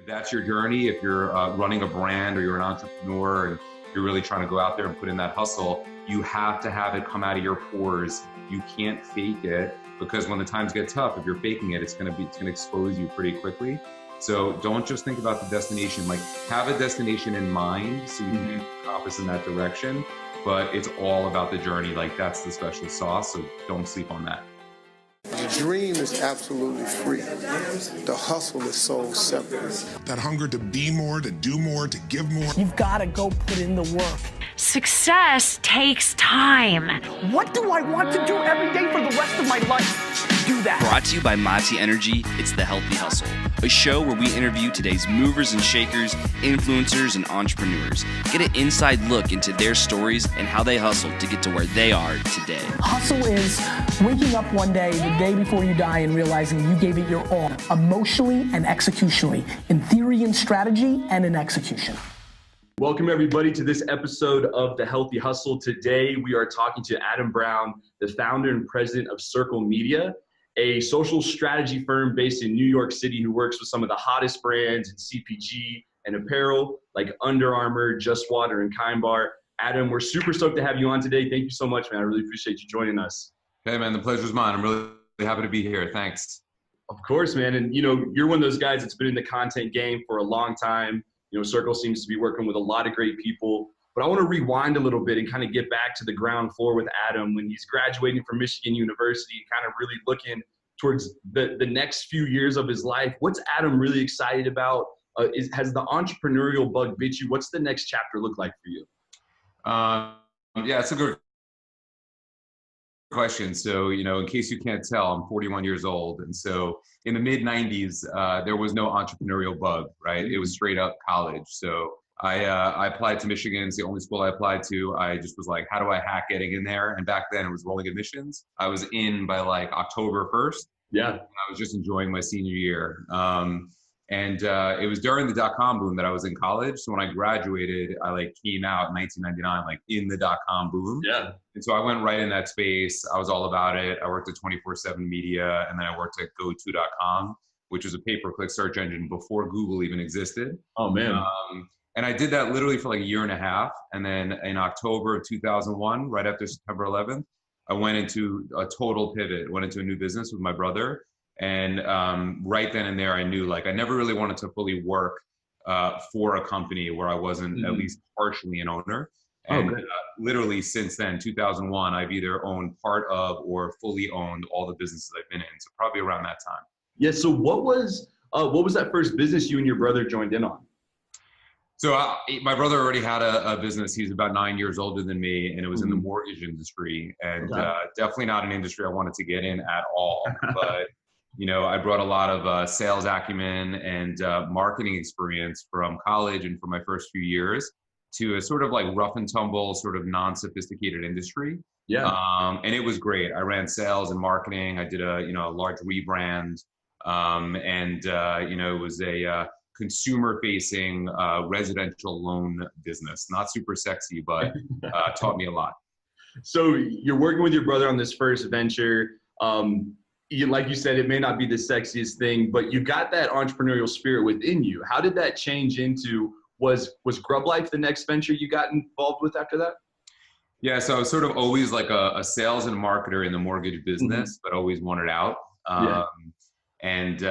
If that's your journey, if you're running a brand or you're an entrepreneur and you're really trying to go out there and put in that hustle, you have to have it come out of your pores. You can't fake it, because when the times get tough, if you're faking it, it's going to expose you pretty quickly. So don't just think about the destination. Like, have a destination in mind so you can compass in that direction. But it's all about the journey. Like, that's the special sauce. So don't sleep on that. The dream is absolutely free. The hustle is sold separately. That hunger to be more, to do more, to give more. You've got to go put in the work. Success takes time. What do I want to do every day for the rest of my life? Do that. Brought to you by Mati Energy, it's The Healthy Hustle, a show where we interview today's movers and shakers, influencers, and entrepreneurs. Get an inside look into their stories and how they hustled to get to where they are today. Hustle is waking up one day, the day before you die, and realizing you gave it your all, emotionally and executionally, in theory and strategy and in execution. Welcome everybody to this episode of The Healthy Hustle. Today we are talking to Adam Brown, the founder and president of Sircle Media, a social strategy firm based in New York City who works with some of the hottest brands in CPG and apparel like Under Armour, Just Water, and Kind Bar. Adam, we're super stoked to have you on today. Thank you so much, man. I really appreciate you joining us. Hey man, the pleasure's mine. I'm really happy to be here. Thanks. Of course, man. And you're one of those guys that's been in the content game for a long time. Sircle seems to be working with a lot of great people. But I want to rewind a little bit and kind of get back to the ground floor with Adam when he's graduating from Michigan University and kind of really looking towards the next few years of his life. What's Adam really excited about? Has the entrepreneurial bug bit you? What's the next chapter look like for you? Yeah, it's a good question. So, in case you can't tell, I'm 41 years old. And so in the mid 90s, there was no entrepreneurial bug, right? It was straight up college. So I applied to Michigan. It's the only school I applied to. I just was like, how do I hack getting in there? And back then it was rolling admissions. I was in by like October 1st. Yeah. I was just enjoying my senior year. And it was during the dot-com boom that I was in college. So when I graduated, I came out in 1999, in the dot-com boom. Yeah. And so I went right in that space. I was all about it. I worked at 24/7 Media, and then I worked at go2.com, which was a pay-per-click search engine before Google even existed. Oh man. And I did that literally for a year and a half. And then in October of 2001, right after September 11th, I went into a total pivot, went into a new business with my brother. And right then and there, I knew I never really wanted to fully work for a company where I wasn't at least partially an owner. And literally since then, 2001, I've either owned part of or fully owned all the businesses I've been in. So probably around that time. Yeah. So what was that first business you and your brother joined in on? So my brother already had a business. He's about 9 years older than me, and it was in the mortgage industry, and definitely not an industry I wanted to get in at all. But I brought a lot of sales acumen and marketing experience from college and from my first few years to a sort of rough and tumble, sort of non-sophisticated industry. Yeah. And it was great. I ran sales and marketing. I did a large rebrand, and it was a consumer-facing residential loan business. Not super sexy, but taught me a lot. So you're working with your brother on this first venture. Like you said, it may not be the sexiest thing, but you got that entrepreneurial spirit within you. How did that change into, was Grub Life the next venture you got involved with after that? Yeah, so I was sort of always a sales and marketer in the mortgage business, but always wanted out. And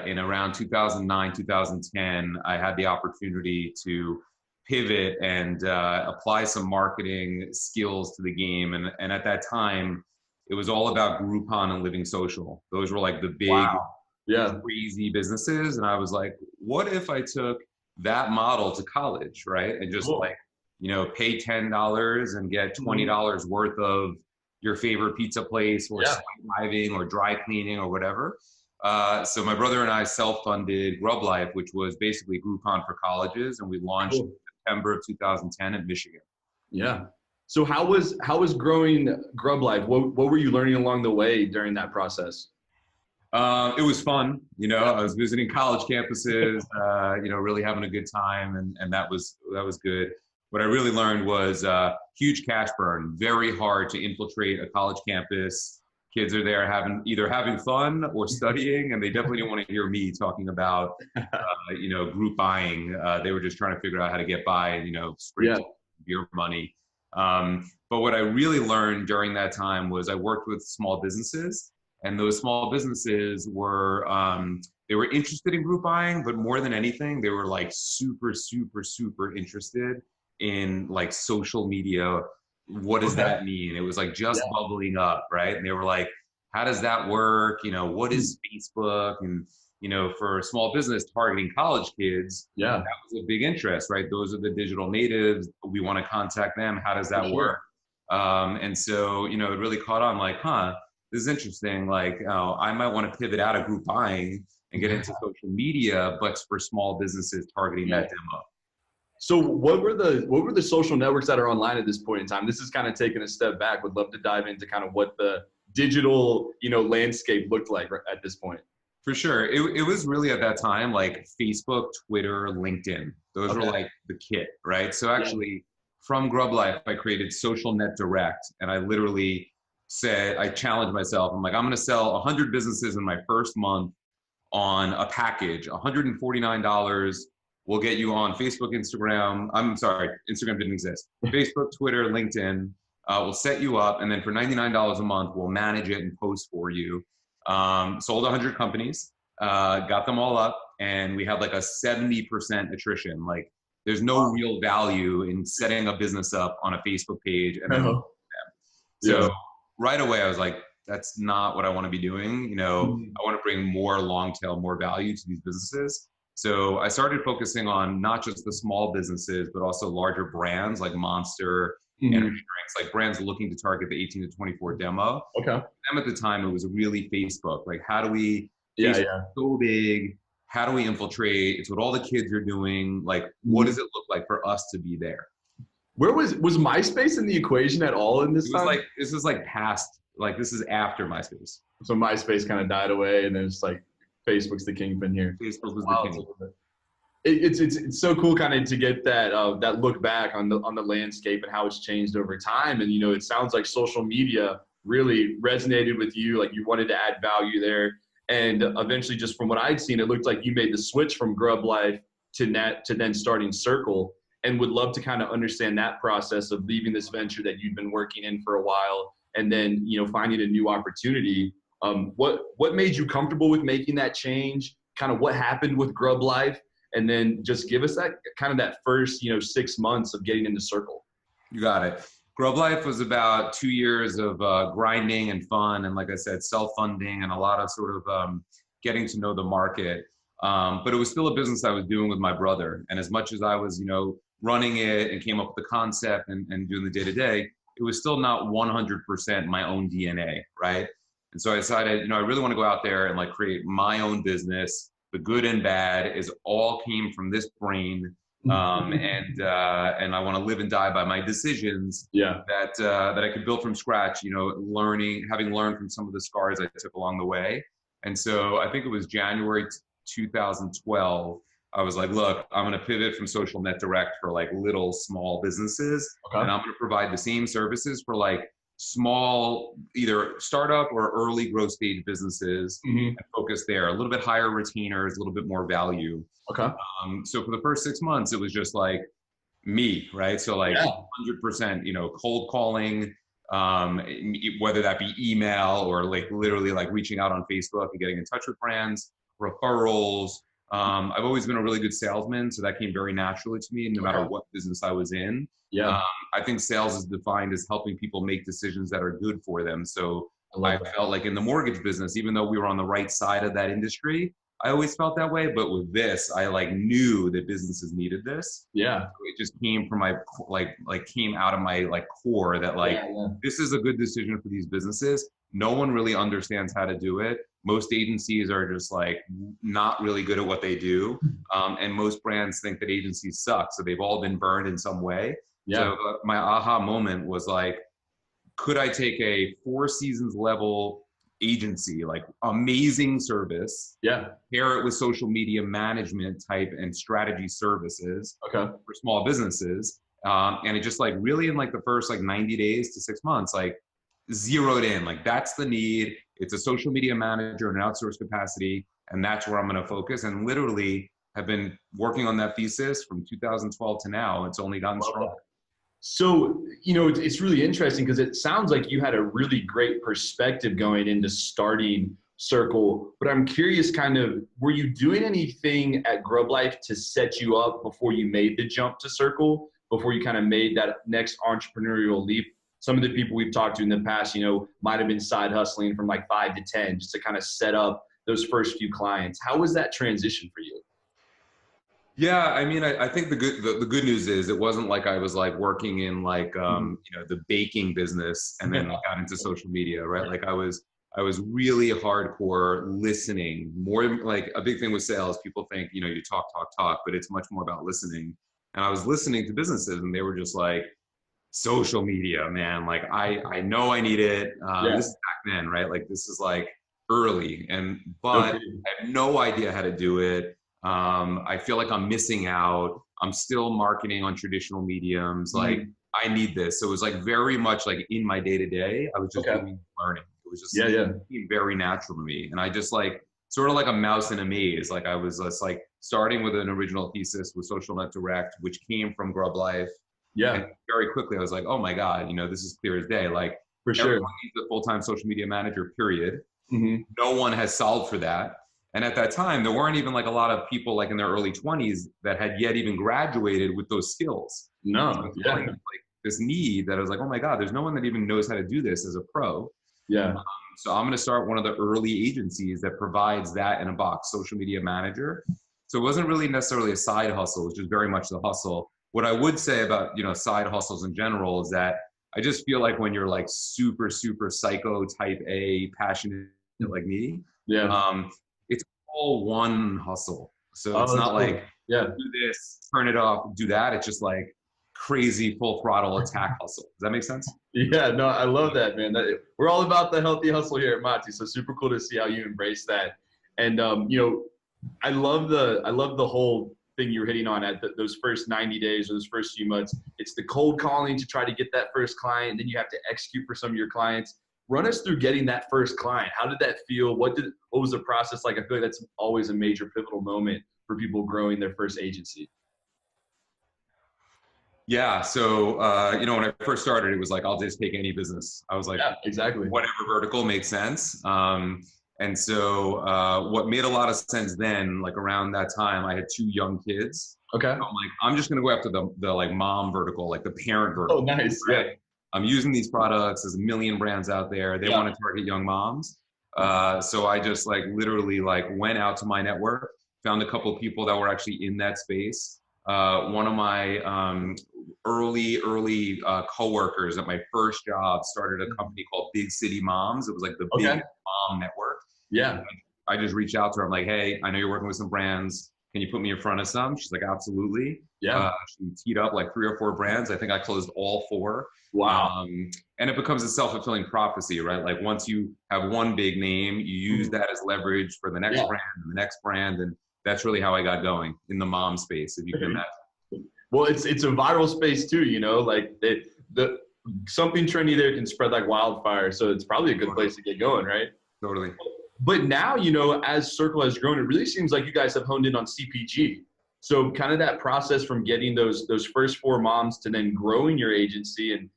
in around 2009, 2010, I had the opportunity to pivot and apply some marketing skills to the game. And at that time, it was all about Groupon and Living Social. Those were the big, crazy businesses. And I was like, what if I took that model to college, right? And just pay $10 and get $20 worth of your favorite pizza place or skydiving or dry cleaning or whatever. So my brother and I self-funded Grub Life, which was basically Groupon for colleges. And we launched in September of 2010 in Michigan. Yeah. So how was growing Grub Life? What were you learning along the way during that process? It was fun. I was visiting college campuses, really having a good time. And that was good. What I really learned was huge cash burn, very hard to infiltrate a college campus, kids are there either having fun or studying, and they definitely didn't want to hear me talking about, group buying. They were just trying to figure out how to get by, straight to beer money. But what I really learned during that time was I worked with small businesses, and those small businesses were, they were interested in group buying, but more than anything, they were like super, super, super interested in like social media. What does that mean? It was like just bubbling up, right? And they were like, how does that work? What is Facebook? And, for a small business targeting college kids, that was a big interest, right? Those are the digital natives. We want to contact them. How does that work? And so, it really caught on like, this is interesting. Like, I might want to pivot out of group buying and get into social media, but for small businesses targeting that demo. So what were the social networks that are online at this point in time? This is kind of taking a step back. Would love to dive into kind of what the digital, landscape looked like at this point. For sure. It was really at that time, like Facebook, Twitter, LinkedIn. Those were like the kit, right? So actually from Grub Life, I created Social Net Direct, and I literally said, I challenged myself. I'm like, I'm going to sell 100 businesses in my first month on a package, $149. We'll get you on Facebook, Instagram. I'm sorry, Instagram didn't exist. Facebook, Twitter, LinkedIn. We'll set you up, and then for $99 a month, we'll manage it and post for you. Sold 100 companies, got them all up, and we had like a 70% attrition. Like, there's no real value in setting a business up on a Facebook page. And then so right away, I was like, that's not what I want to be doing. I want to bring more long tail, more value to these businesses. So I started focusing on not just the small businesses, but also larger brands like Monster, energy drinks, like brands looking to target the 18 to 24 demo. Okay. Them at the time, it was really Facebook. Like, how do we, Facebook so big, how do we infiltrate? It's what all the kids are doing. Like, what does it look like for us to be there? Where was MySpace in the equation at all in this time? This is like past, like this is after MySpace. So MySpace kind of died away, and then it's like Facebook's the kingpin here. Facebook was the king. It's so cool kind of to get that look back on the landscape and how it's changed over time. And it sounds like social media really resonated with you, like you wanted to add value there. And eventually, just from what I'd seen, it looked like you made the switch from Grub Life to then starting Sircle, and would love to kind of understand that process of leaving this venture that you've been working in for a while, and then finding a new opportunity. What made you comfortable with making that change? Kind of what happened with Grub Life? And then just give us that kind of that first, 6 months of getting into Sircle. You got it. Grub Life was about 2 years of grinding and fun. And like I said, self-funding and a lot of sort of getting to know the market. But it was still a business I was doing with my brother. And as much as I was, running it and came up with the concept and doing the day-to-day, it was still not 100% my own DNA, right? And so I decided, I really want to go out there and like create my own business. The good and bad is all came from this brain, and I want to live and die by my decisions. That I could build from scratch. Having learned from some of the scars I took along the way. And so I think it was January 2012. I was like, look, I'm going to pivot from Social Net Direct for like little small businesses, and I'm going to provide the same services for like small, either startup or early growth stage businesses, and focus there. A little bit higher retainers, a little bit more value. So for the first 6 months, it was just like me, right? So like 100%, cold calling, whether that be email or like literally like reaching out on Facebook and getting in touch with brands, referrals. I've always been a really good salesman, so that came very naturally to me, no matter what business I was in. I think sales is defined as helping people make decisions that are good for them. So I felt like in the mortgage business, even though we were on the right side of that industry, I always felt that way. But with this, I like knew that businesses needed this. So it just came from my came out of my like core that like this is a good decision for these businesses. No one really understands how to do it. Most agencies are just like not really good at what they do. And most brands think that agencies suck. So they've all been burned in some way. So my aha moment was like, could I take a 4 seasons level agency, like amazing service, pair it with social media management type and strategy services for small businesses. And it just like really in like the first like 90 days to 6 months, like zeroed in, like that's the need. It's a social media manager in an outsourced capacity, and that's where I'm going to focus. And literally have been working on that thesis from 2012 to now. It's only gotten stronger. So, you know, it's really interesting because it sounds like you had a really great perspective going into starting Sircle, but I'm curious kind of, were you doing anything at Grub Life to set you up before you made the jump to Sircle, before you kind of made that next entrepreneurial leap? Some of the people we've talked to in the past, you know, might have been side hustling from like 5 to 10 just to kind of set up those first few clients. How was that transition for you? Yeah, I mean, I think the good news is it wasn't like I was like working in like you know, the baking business and then got into social media, right? Like I was really hardcore listening. More like a big thing with sales, people think, you know, you talk, but it's much more about listening. And I was listening to businesses and they were just like, social media, man, like I know I need it. This is back then, right? Like this is like early, but I have no idea how to do it. I feel like I'm missing out. I'm still marketing on traditional mediums. Like I need this. So it was like very much like in my day to day, I was just doing learning. It was just very natural to me. And I just like sort of like a mouse in a maze. Like I was just like starting with an original thesis with Social Net Direct, which came from Grub Life. Yeah. And very quickly I was like, oh my God, you know, this is clear as day. Like for sure, everyone needs a full-time social media manager, period. No one has solved for that. And at that time, there weren't even like a lot of people like in their early 20s that had yet even graduated with those skills. No, so like this need that I was like, oh my God, there's no one that even knows how to do this as a pro. Yeah. So I'm going to start one of the early agencies that provides that in a box, social media manager. So it wasn't really necessarily a side hustle. It was just very much the hustle. What I would say about, you know, side hustles in general is that I just feel like when you're like super, super psycho type A, passionate like me, it's all one hustle. So it's not like do this, turn it off, do that. It's just like crazy full throttle attack hustle. Does that make sense? Yeah, no, I love that, man. We're all about the healthy hustle here at Mati. So super cool to see how you embrace that. And you know, I love the whole thing you were hitting on at those first 90 days or those first few months. It's the cold calling to try to get that first client. Then you have to execute for some of your clients. Run us through getting that first client. How did that feel? What was the process like? I feel like that's always a major pivotal moment for people growing their first agency. Yeah. So, you know, when I first started, it was like, I'll just take any business. I was like, exactly, whatever vertical makes sense. And so what made a lot of sense then, like around that time, I had 2 young kids. Okay. I'm like, I'm just going to go after the like mom vertical, like the parent vertical. Oh, nice. Right? Yeah. I'm using these products. There's a million brands out there. They want to target young moms. So I just like literally like went out to my network, found a couple of people that were actually in that space. One of my early coworkers at my first job started a company called Big City Moms. It was like the big mom network. Yeah. I just reached out to her. I'm like, hey, I know you're working with some brands. Can you put me in front of some? She's like, absolutely. Yeah. She teed up like 3 or 4 brands. I think I closed all 4. Wow. And it becomes a self-fulfilling prophecy, right? Like once you have one big name, you use that as leverage for the next brand and the next brand. And that's really how I got going in the mom space, if you can imagine. Well, it's a viral space too, you know, like something trendy there can spread like wildfire. So it's probably a good place to get going, right? Totally. But now, you know, as Sircle has grown, it really seems like you guys have honed in on CPG. So kind of that process from getting those first 4 moms to then growing your agency. And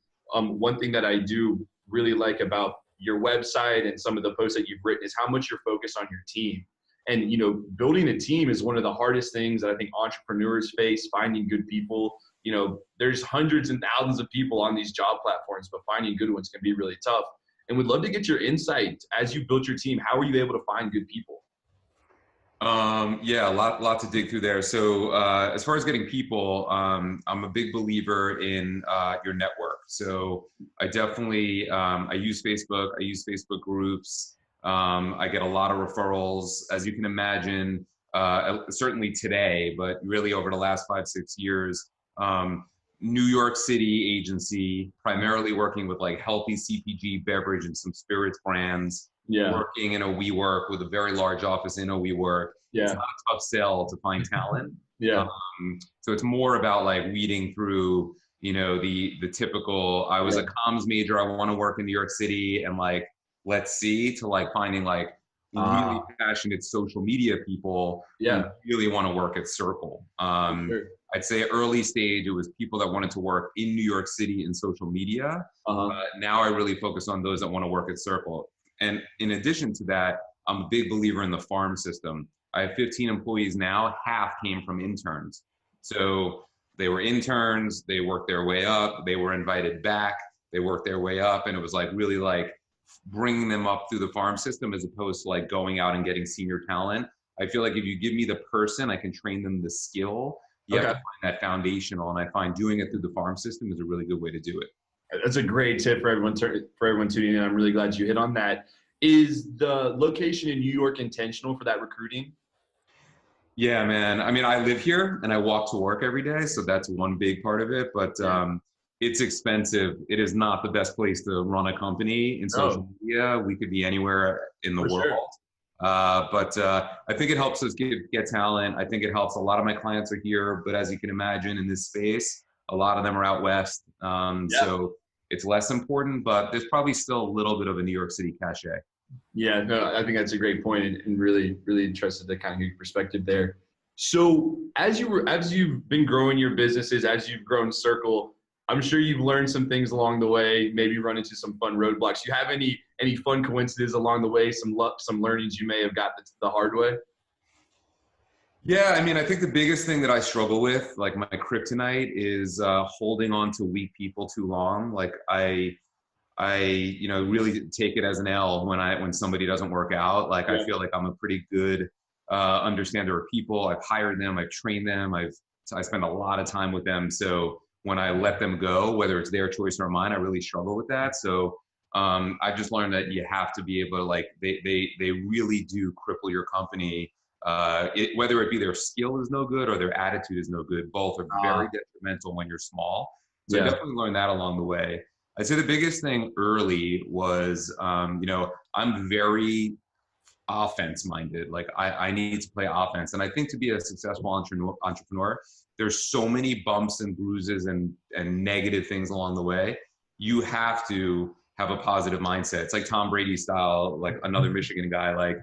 one thing that I do really like about your website and some of the posts that you've written is how much you're focused on your team. And, you know, building a team is one of the hardest things that I think entrepreneurs face, finding good people. You know, there's hundreds and thousands of people on these job platforms, but finding good ones can be really tough. And we'd love to get your insight as you built your team. How were you able to find good people? Yeah, a lot to dig through there. So as far as getting people, I'm a big believer in your network. So I definitely, I use Facebook. I use Facebook groups. I get a lot of referrals, as you can imagine, certainly today, but really over the last 5-6 years. New York City agency, primarily working with like healthy CPG, beverage, and some spirits brands. Yeah. Working in a WeWork with a very large office in a WeWork. Yeah. It's not a tough sell to find talent. Yeah. So it's more about like weeding through, the typical, I was a comms major, I want to work in New York City and like, let's see, to like finding like really passionate social media people who really want to work at Sircle. I'd say early stage, it was people that wanted to work in New York City in social media. Now I really focus on those that want to work at Sircle. And in addition to that, I'm a big believer in the farm system. I have 15 employees now, half came from interns. So they were interns, they worked their way up, they were invited back, they worked their way up, and it was like really like bringing them up through the farm system as opposed to like going out and getting senior talent. I feel like if you give me the person, I can train them the skill. You have to find that foundational, and I find doing it through the farm system is a really good way to do it. That's a great tip for everyone tuning in. I'm really glad you hit on that. Is the location in New York intentional for that recruiting? Yeah, man. I mean, I live here and I walk to work every day, so that's one big part of it. But it's expensive. It is not the best place to run a company in social media. We could be anywhere in the world. Sure. But I think it helps us get talent. I think it helps. A lot of my clients are here, but as you can imagine in this space, a lot of them are out west. So it's less important, but there's probably still a little bit of a New York City cachet. Yeah, no, I think that's a great point, and really, really interested to kind of hear your perspective there. So as you've been growing your businesses, as you've grown Sircle, I'm sure you've learned some things along the way, maybe run into some fun roadblocks. Do you have any fun coincidences along the way, some learnings you may have got the hard way? Yeah, I mean, I think the biggest thing that I struggle with, like my kryptonite, is holding on to weak people too long. Like I really take it as an L when somebody doesn't work out. Like I feel like I'm a pretty good understander of people. I've hired them, I've trained them, I spend a lot of time with them. So when I let them go, whether it's their choice or mine, I really struggle with that. So I've just learned that you have to be able to, like, they really do cripple your company. Whether it be their skill is no good or their attitude is no good, both are very detrimental when you're small. So I definitely learned that along the way. I'd say the biggest thing early was, I'm very offense minded. Like I need to play offense. And I think to be a successful entrepreneur, there's so many bumps and bruises and negative things along the way. You have to have a positive mindset. It's like Tom Brady style, like another Michigan guy. Like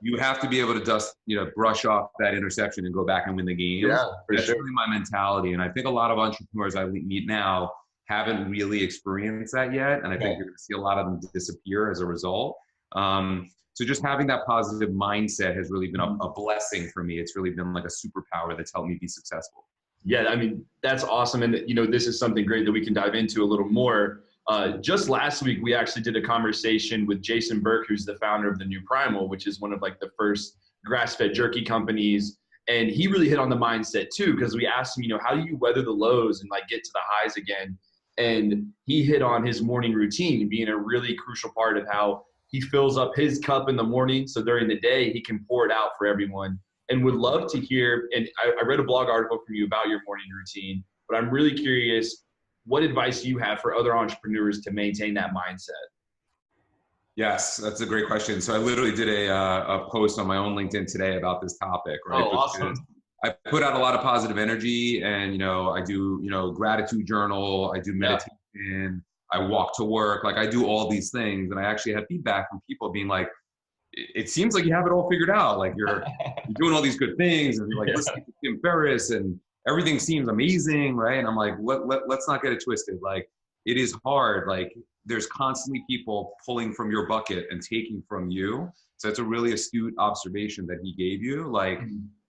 you have to be able to brush off that interception and go back and win the game. Yeah, That's really my mentality. And I think a lot of entrepreneurs I meet now haven't really experienced that yet. And I think you're going to see a lot of them disappear as a result. So just having that positive mindset has really been a blessing for me. It's really been like a superpower that's helped me be successful. Yeah, I mean, that's awesome. And, this is something great that we can dive into a little more. Just last week, we actually did a conversation with Jason Burke, who's the founder of the New Primal, which is one of like the first grass-fed jerky companies. And he really hit on the mindset too, because we asked him, how do you weather the lows and like get to the highs again? And he hit on his morning routine being a really crucial part of how he fills up his cup in the morning. So during the day, he can pour it out for everyone. And would love to hear, and I read a blog article from you about your morning routine, but I'm really curious, what advice do you have for other entrepreneurs to maintain that mindset? Yes, that's a great question. So I literally did a post on my own LinkedIn today about this topic, right? Oh, awesome. I put out a lot of positive energy, and, I do, gratitude journal, I do meditation, I walk to work, like I do all these things. And I actually had feedback from people being like, it seems like you have it all figured out. Like you're doing all these good things, and you're like listening to Tim Ferriss, and everything seems amazing, right? And I'm like, let's not get it twisted. Like it is hard. Like there's constantly people pulling from your bucket and taking from you. So it's a really astute observation that he gave you. Like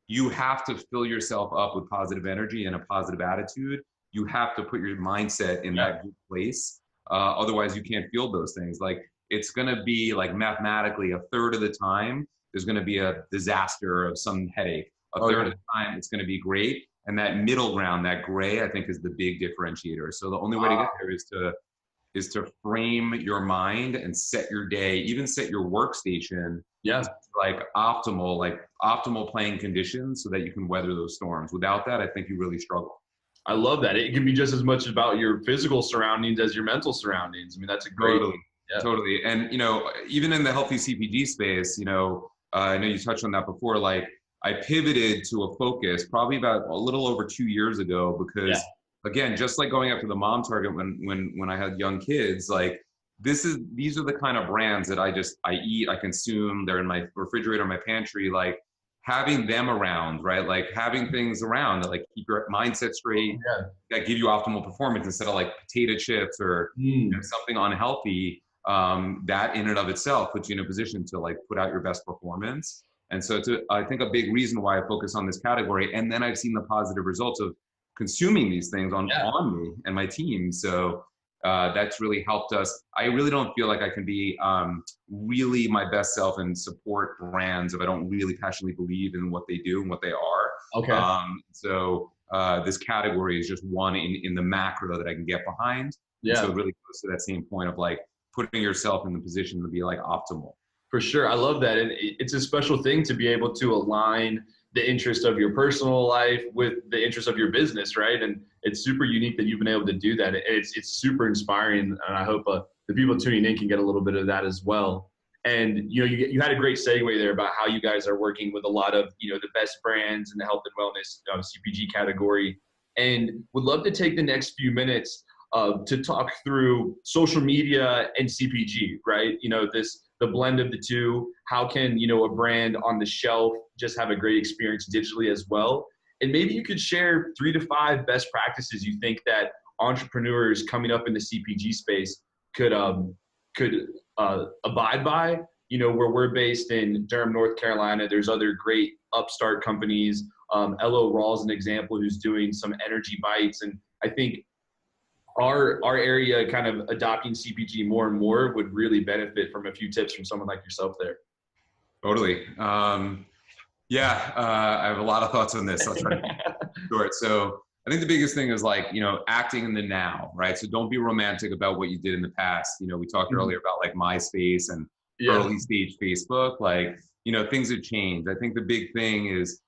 you have to fill yourself up with positive energy and a positive attitude. You have to put your mindset in that good place. Otherwise you can't feel those things. Like it's going to be like mathematically a third of the time, there's going to be a disaster of some headache. A third of the time, it's going to be great. And that middle ground, that gray, I think is the big differentiator. So the only way to get there is to frame your mind and set your day, even set your workstation, like optimal playing conditions so that you can weather those storms. Without that, I think you really struggle. I love that. It can be just as much about your physical surroundings as your mental surroundings. I mean, that's a great. Totally. And, even in the healthy CPG space, I know you touched on that before, like I pivoted to a focus probably about a little over 2 years ago because again, just like going after the mom target when I had young kids, like these are the kind of brands that I eat, I consume, they're in my refrigerator, my pantry, like having them around, right? Like having things around that like keep your mindset straight, that give you optimal performance instead of like potato chips or something unhealthy. That in and of itself puts you in a position to like put out your best performance. And so I think a big reason why I focus on this category. And then I've seen the positive results of consuming these things on me and my team. So that's really helped us. I really don't feel like I can be really my best self and support brands if I don't really passionately believe in what they do and what they are. Okay. So this category is just one in the macro that I can get behind. Yeah. And so it really goes to that same point of like putting yourself in the position to be like optimal. For sure. I love that. And it's a special thing to be able to align the interest of your personal life with the interest of your business, right? And it's super unique that you've been able to do that. It's super inspiring, and I hope the people tuning in can get a little bit of that as well. And you had a great segue there about how you guys are working with a lot of the best brands in the health and wellness CPG category, and would love to take the next few minutes to talk through social media and CPG, right? The blend of the two. How can, a brand on the shelf just have a great experience digitally as well? And maybe you could share 3 to 5 best practices you think that entrepreneurs coming up in the CPG space could abide by. Where we're based in Durham, North Carolina, there's other great upstart companies. LO Raw is an example who's doing some energy bites. And I think our area kind of adopting CPG more and more would really benefit from a few tips from someone like yourself there. Totally. I have a lot of thoughts on this. I'll try to be short. So I think the biggest thing is like, acting in the now, right? So don't be romantic about what you did in the past. We talked earlier about like MySpace and early stage Facebook, like, things have changed. I think the big thing is,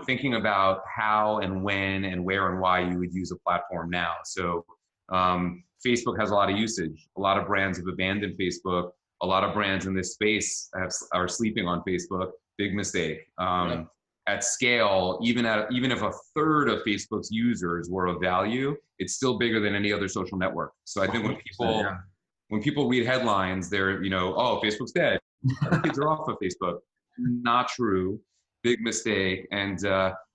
thinking about how and when and where and why you would use a platform now. So Facebook has a lot of usage. A lot of brands have abandoned Facebook. A lot of brands in this space are sleeping on Facebook. Big mistake. At scale, even if a third of Facebook's users were of value, it's still bigger than any other social network. So I think when people read headlines, they're oh, Facebook's dead. Kids are off of Facebook. Not true. Big mistake. And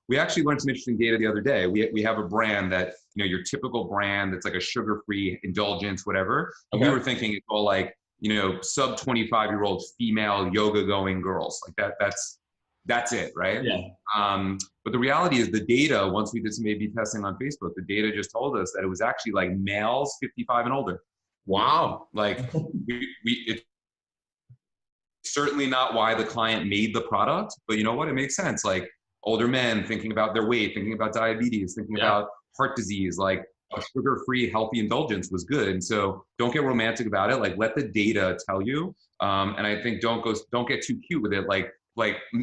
we actually learned some interesting data the other day. We have a brand that, your typical brand that's like a sugar-free indulgence, whatever. Okay. We were thinking it's all like, sub 25-year-old female yoga going girls. Like that's it, right? Yeah. But the reality is the data, once we did some A/B testing on Facebook, the data just told us that it was actually like males 55 and older. Wow. Like it's certainly not why the client made the product, but you know what? It makes sense. Like older men thinking about their weight, thinking about diabetes, thinking about heart disease, like a sugar-free healthy indulgence was good. And so don't get romantic about it. Like let the data tell you. And I think don't get too cute with it. Like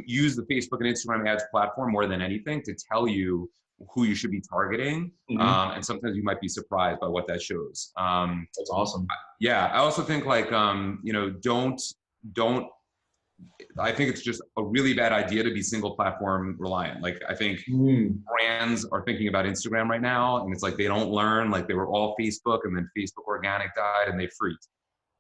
use the Facebook and Instagram ads platform more than anything to tell you who you should be targeting. And sometimes you might be surprised by what that shows. That's awesome. Yeah. I also think like, don't, I think it's just a really bad idea to be single platform reliant. Like I think brands are thinking about Instagram right now and it's like, they don't learn, like they were all Facebook and then Facebook organic died and they freaked.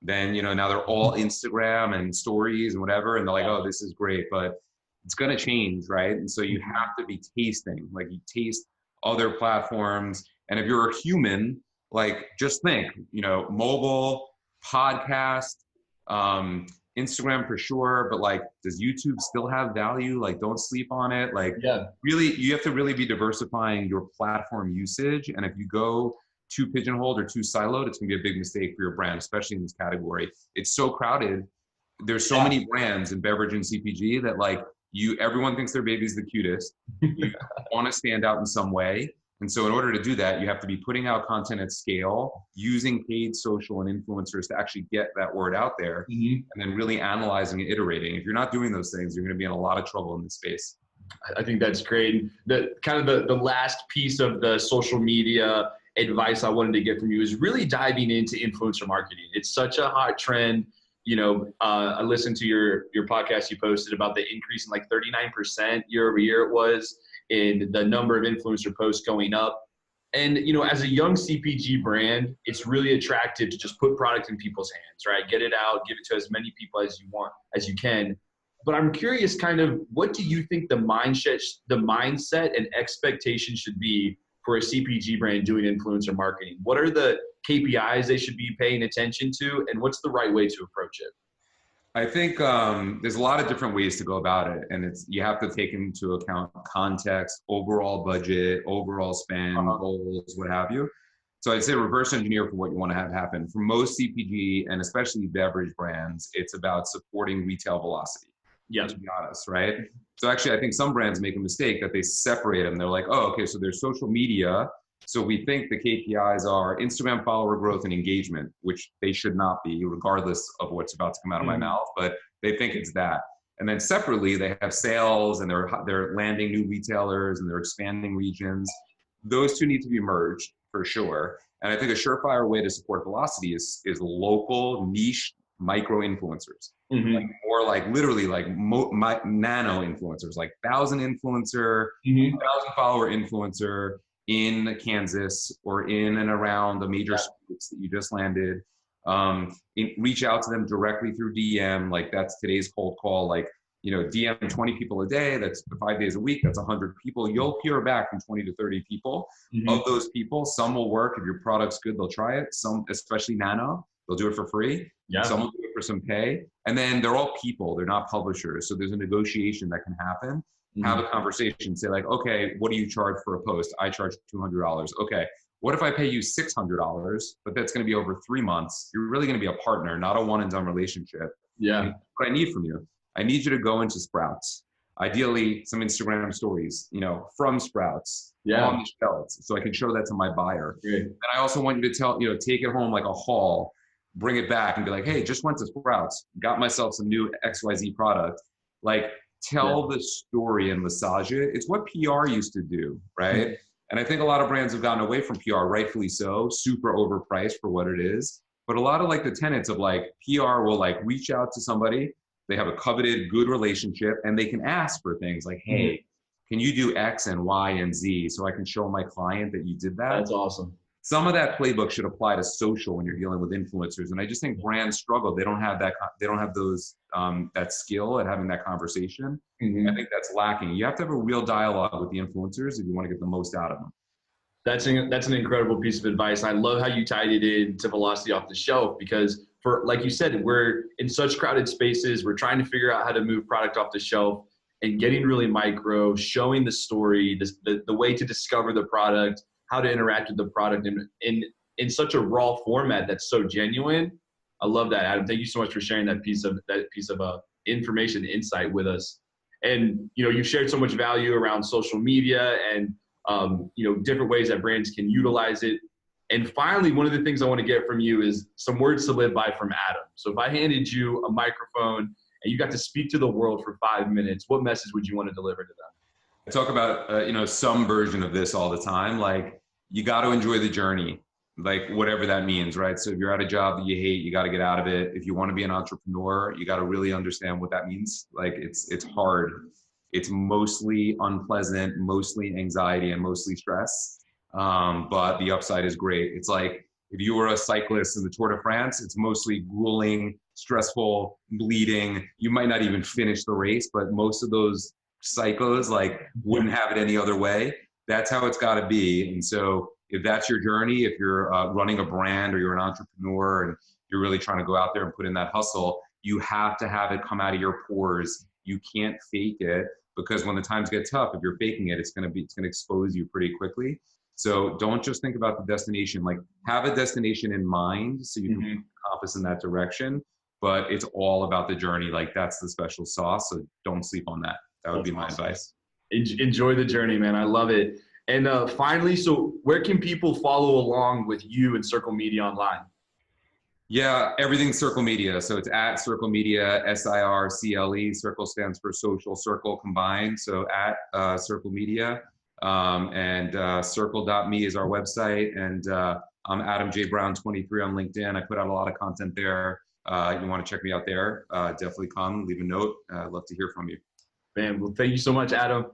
Then, now they're all Instagram and stories and whatever. And they're like, oh, this is great, but it's going to change. Right. And so you have to be tasting, like you taste other platforms. And if you're a human, like just think, mobile, podcast, Instagram for sure, but like, does YouTube still have value? Like, don't sleep on it. Like, really, you have to really be diversifying your platform usage. And if you go too pigeonholed or too siloed, it's gonna be a big mistake for your brand, especially in this category. It's so crowded. There's so many brands in beverage and CPG that like everyone thinks their baby's the cutest. You want to stand out in some way. And so in order to do that, you have to be putting out content at scale, using paid social and influencers to actually get that word out there, and then really analyzing and iterating. If you're not doing those things, you're going to be in a lot of trouble in this space. I think that's great. The last piece of the social media advice I wanted to get from you is really diving into influencer marketing. It's such a hot trend. I listened to your podcast you posted about the increase in like 39% year over year it was in the number of influencer posts going up. And, as a young CPG brand, it's really attractive to just put product in people's hands, right? Get it out, give it to as many people as you can. But I'm curious, kind of, what do you think the mindset and expectation should be for a CPG brand doing influencer marketing? What are the KPIs they should be paying attention to, and what's the right way to approach it? I think there's a lot of different ways to go about it, and you have to take into account context, overall budget, overall spend, goals, what have you. So I'd say reverse engineer for what you want to have happen. For most CPG and especially beverage brands, it's about supporting retail velocity. Yeah. To be honest, right? So actually, I think some brands make a mistake that they separate them. They're like, oh, okay, so there's social media. So we think the KPIs are Instagram follower growth and engagement, which they should not be, regardless of what's about to come out of my mouth. But they think it's that. And then separately, they have sales and they're landing new retailers and they're expanding regions. Those two need to be merged for sure. And I think a surefire way to support velocity is local niche micro influencers, literally nano influencers, like 1,000 influencer, 1,000 follower influencer in Kansas or in and around the major states that you just landed. Reach out to them directly through DM, like that's today's cold call, like, DM 20 people a day, that's 5 days a week, that's 100 people. You'll hear back from 20 to 30 people. Of those people, some will work. If your product's good, they'll try it. Some, especially nano, they'll do it for free. Yeah. Some will do it for some pay. And then they're all people, they're not publishers. So there's a negotiation that can happen. Have a conversation, say like, okay, what do you charge for a post? I charge $200. Okay, what if I pay you $600, but that's going to be over 3 months? You're really going to be a partner, not a one and done relationship. Yeah. And what I need from you, I need you to go into Sprouts. Ideally, some Instagram stories, from Sprouts on the shelves, so I can show that to my buyer. Great. And I also want you to take it home like a haul, bring it back and be like, hey, just went to Sprouts, got myself some new XYZ product. Like, tell the story and massage it. It's what PR used to do, right? And I think a lot of brands have gotten away from PR, rightfully so, super overpriced for what it is. But a lot of the tenets of PR will reach out to somebody, they have a coveted good relationship, and they can ask for things like, hey, can you do X and Y and Z so I can show my client that you did that? That's awesome. Some of that playbook should apply to social when you're dealing with influencers. And I just think brands struggle. They don't have that. They don't have that skill at having that conversation. I think that's lacking. You have to have a real dialogue with the influencers if you want to get the most out of them. That's an incredible piece of advice. I love how you tied it into velocity off the shelf, because like you said, we're in such crowded spaces. We're trying to figure out how to move product off the shelf, and getting really micro, showing the story, the way to discover the product, how to interact with the product in such a raw format that's so genuine. I love that, Adam. Thank you so much for sharing that piece of information, insight with us. And you've shared so much value around social media and different ways that brands can utilize it. And finally, one of the things I want to get from you is some words to live by from Adam. So if I handed you a microphone and you got to speak to the world for 5 minutes, what message would you want to deliver to them? I talk about, some version of this all the time. Like, you got to enjoy the journey, whatever that means, right? So if you're at a job that you hate, you got to get out of it. If you want to be an entrepreneur, you got to really understand what that means. It's hard. It's mostly unpleasant, mostly anxiety, and mostly stress. But the upside is great. It's like if you were a cyclist in the Tour de France, it's mostly grueling, stressful, bleeding. You might not even finish the race, but most of those psychos wouldn't have it any other way. That's how it's got to be. And so if that's your journey, if you're running a brand or you're an entrepreneur and you're really trying to go out there and put in that hustle, you have to have it come out of your pores. You can't fake it, because when the times get tough, if you're faking it, it's going to expose you pretty quickly. So don't just think about the destination. Have a destination in mind so you can compass in that direction, but it's all about the journey. That's the special sauce. So don't sleep on that. That would be my advice. Enjoy the journey, man. I love it. And finally, so where can people follow along with you and Sircle Media online? Yeah, everything's Sircle Media. So it's at Sircle Media, SIRCLE. Sircle stands for social, circle combined. So at Sircle Media. And Sircle.me is our website. And I'm Adam J. Brown 23 on LinkedIn. I put out a lot of content there. You want to check me out there, definitely come, leave a note. I'd love to hear from you. Man, well, thank you so much, Adam.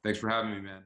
Thanks for having me, man.